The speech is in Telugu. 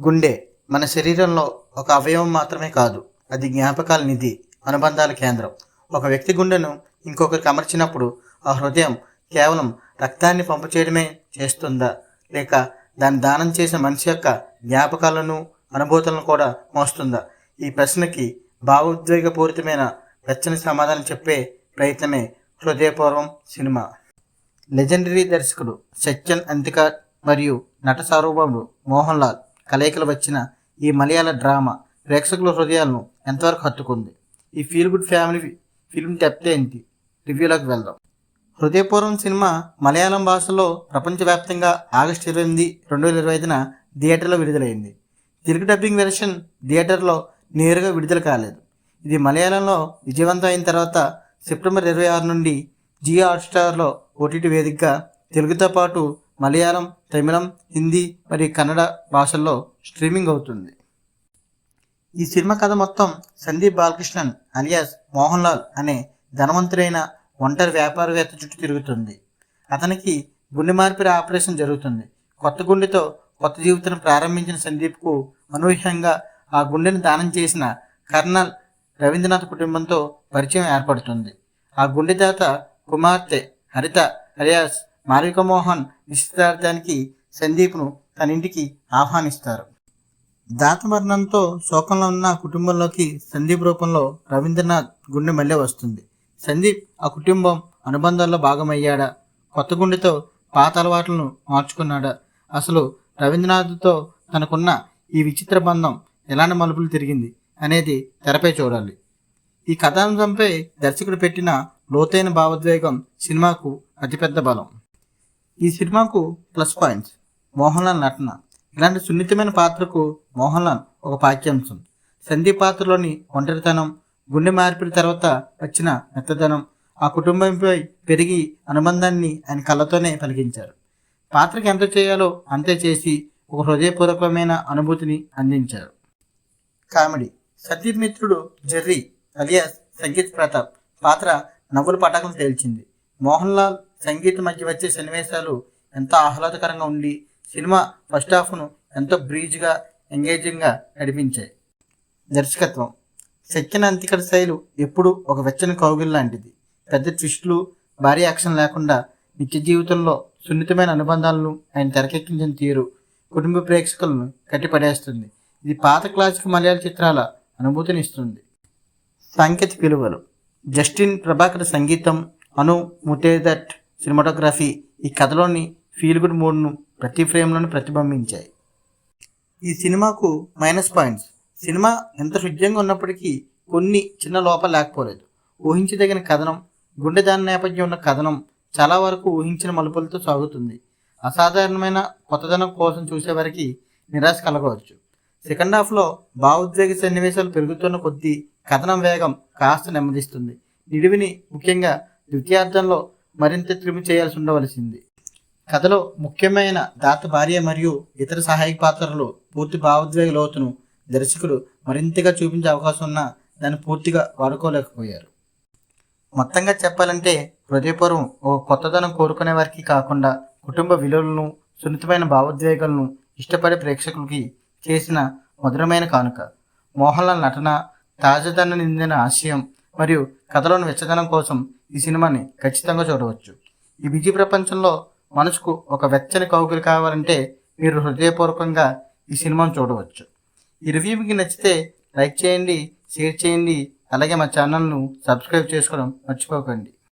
గుండె మన శరీరంలో ఒక అవయవం మాత్రమే కాదు, అది జ్ఞాపకాల నిధి, అనుబంధాల కేంద్రం. ఒక వ్యక్తి గుండెను ఇంకొకరికి అమర్చినప్పుడు ఆ హృదయం కేవలం రక్తాన్ని పంపు చేయడమే చేస్తుందా, లేక దాన్ని దానం చేసిన మనిషి యొక్క జ్ఞాపకాలను, అనుభూతులను కూడా మోస్తుందా? ఈ ప్రశ్నకి భావోద్వేగపూరితమైన వెచ్చని సమాధానం చెప్పే ప్రయత్నమే హృదయపూర్వం సినిమా. లెజెండరీ దర్శకుడు సత్యన్ అంతికాడ్ మరియు నట సార్వభౌముడు మోహన్ లాల్ కలయికలు వచ్చిన ఈ మలయాళ డ్రామా ప్రేక్షకుల హృదయాలను ఎంతవరకు హత్తుకుంది? ఈ feel good family film depth ఏంటి? రివ్యూలోకి వెళ్దాం. హృదయపూర్వం సినిమా మలయాళం భాషలో ప్రపంచవ్యాప్తంగా ఆగస్టు 28, 2025న థియేటర్లో విడుదలైంది. తెలుగు డబ్బింగ్ వెర్షన్ థియేటర్లో నేరుగా విడుదల కాలేదు. ఇది మలయాళంలో విజయవంతం అయిన తర్వాత సెప్టెంబర్ 26 నుండి జియో హాట్స్టార్లో ఓటీటీ వేదికగా తెలుగుతో పాటు మలయాళం, తమిళం, హిందీ మరియు కన్నడ భాషల్లో స్ట్రీమింగ్ అవుతుంది. ఈ సినిమా కథ మొత్తం సందీప్ బాలకృష్ణన్ అలియాస్ మోహన్ లాల్ అనే ధనవంతుడైన ఒంటరి వ్యాపారవేత్త చుట్టూ తిరుగుతుంది. అతనికి గుండె మార్పిడి ఆపరేషన్ జరుగుతుంది. కొత్త గుండెతో కొత్త జీవితాన్ని ప్రారంభించిన సందీప్కు అనూహ్యంగా ఆ గుండెను దానం చేసిన కర్నల్ రవీంద్రనాథ్ కుటుంబంతో పరిచయం ఏర్పడుతుంది. ఆ గుండెదాత కుమార్తె హరిత అలియాస్ మాళవిక మోహన్ నిశ్చితార్థానికి సందీప్ను తన ఇంటికి ఆహ్వానిస్తారు. దాత మరణంతో శోకంలో ఉన్న కుటుంబంలోకి సందీప్ రూపంలో రవీంద్రనాథ్ గుండె మళ్ళీ వస్తుంది. సందీప్ ఆ కుటుంబం అనుబంధాల్లో భాగమయ్యాడా? కొత్త గుండెతో పాత అలవాట్లను మార్చుకున్నాడా? అసలు రవీంద్రనాథ్తో తనకున్న ఈ విచిత్ర బంధం ఎలాంటి మలుపులు తిరిగింది అనేది తెరపై చూడాలి. ఈ కథాంశంపై దర్శకుడు పెట్టిన లోతైన భావోద్వేగం సినిమాకు అతిపెద్ద బలం. ఈ సినిమాకు ప్లస్ పాయింట్స్: మోహన్ లాల్ నటన. ఇలాంటి సున్నితమైన పాత్రకు మోహన్ లాల్ ఒక పాఠ్యాంశం. సందీప్ పాత్రలోని ఒంటరితనం, గుండె మార్పిడి తర్వాత వచ్చిన మెత్తదనం, ఆ కుటుంబంపై పెరిగి అనుబంధాన్ని ఆయన కళ్ళతోనే పలికించారు. పాత్రకి ఎంత చేయాలో అంతే చేసి ఒక హృదయపూర్వకమైన అనుభూతిని అందించారు. కామెడీ: సందీప్ మిత్రుడు జెర్రీ అలియాస్ సంగీత్ ప్రతాప్ పాత్ర నవ్వుల పటాకులు తేల్చింది. మోహన్ లాల్ సంగీత్ మధ్య వచ్చే సన్నివేశాలు ఎంతో ఆహ్లాదకరంగా ఉండి సినిమా ఫస్ట్ హాఫ్ను ఎంతో బ్రీజ్గా, ఎంగేజింగ్గా నడిపించాయి. దర్శకత్వం: సత్యన్ అంతికాడ్ శైలి ఎప్పుడు ఒక వెచ్చని కౌగిల్ లాంటిది. పెద్ద ట్విస్టులు, భారీ యాక్షన్ లేకుండా నిత్య జీవితంలో సున్నితమైన అనుబంధాలను ఆయన తెరకెక్కించిన తీరు కుటుంబ ప్రేక్షకులను కట్టిపడేస్తుంది. ఇది పాత క్లాసిక్ మలయాళ చిత్రాల అనుభూతిని ఇస్తుంది. సాంకేతిక విలువలు: జస్టిన్ ప్రభాకర్ సంగీతం, అను ముతేదట్ సినిమాటోగ్రఫీ ఈ కథలోని ఫీల్ గుడ్ మూడ్ను ప్రతి ఫ్రేమ్లోనూ ప్రతిబింబించాయి. ఈ సినిమాకు మైనస్ పాయింట్స్: సినిమా ఎంత హృద్యంగా ఉన్నప్పటికీ కొన్ని చిన్న లోపాలు లేకపోలేదు. ఊహించదగిన కథనం, గుండెదాన నేపథ్యం ఉన్న కథనం చాలా వరకు ఊహించిన మలుపులతో సాగుతుంది. అసాధారణమైన కొత్తదనం కోసం చూసేవారికి నిరాశ కలగవచ్చు. సెకండ్ హాఫ్లో భావోద్వేగ సన్నివేశాలు పెరుగుతున్న కొద్దీ కథనం వేగం కాస్త నెమ్మదిస్తుంది. నిడివిని ముఖ్యంగా ద్వితీయార్థంలో మరింత త్రిమి చేయాల్సి ఉండవలసింది. కథలో ముఖ్యమైన దాత భార్య మరియు ఇతర సహాయక పాత్రలు పూర్తి భావోద్వేగ లోతును దర్శకుడు మరింతగా చూపించే అవకాశం ఉన్నా దాన్ని పూర్తిగా వాడుకోలేకపోయారు. మొత్తంగా చెప్పాలంటే హృదయపూర్వం ఒక కొత్తదనం కోరుకునే వారికి కాకుండా కుటుంబ విలువలను, సున్నితమైన భావోద్వేగాలను ఇష్టపడే ప్రేక్షకులకి చేసిన మధురమైన కానుక. మోహన్ లాల్ నటన, తాజాదనం నిందిన ఆశయం మరియు కథలోని వెచ్చదనం కోసం ఈ సినిమాని ఖచ్చితంగా చూడవచ్చు. ఈ బిజీ ప్రపంచంలో మనసుకు ఒక వెచ్చని కౌగిలి కావాలంటే మీరు హృదయపూర్వకంగా ఈ సినిమాను చూడవచ్చు. ఈ రివ్యూ మీకు నచ్చితే లైక్ చేయండి, షేర్ చేయండి, అలాగే మా ఛానల్ను సబ్స్క్రైబ్ చేసుకోవడం మర్చిపోకండి.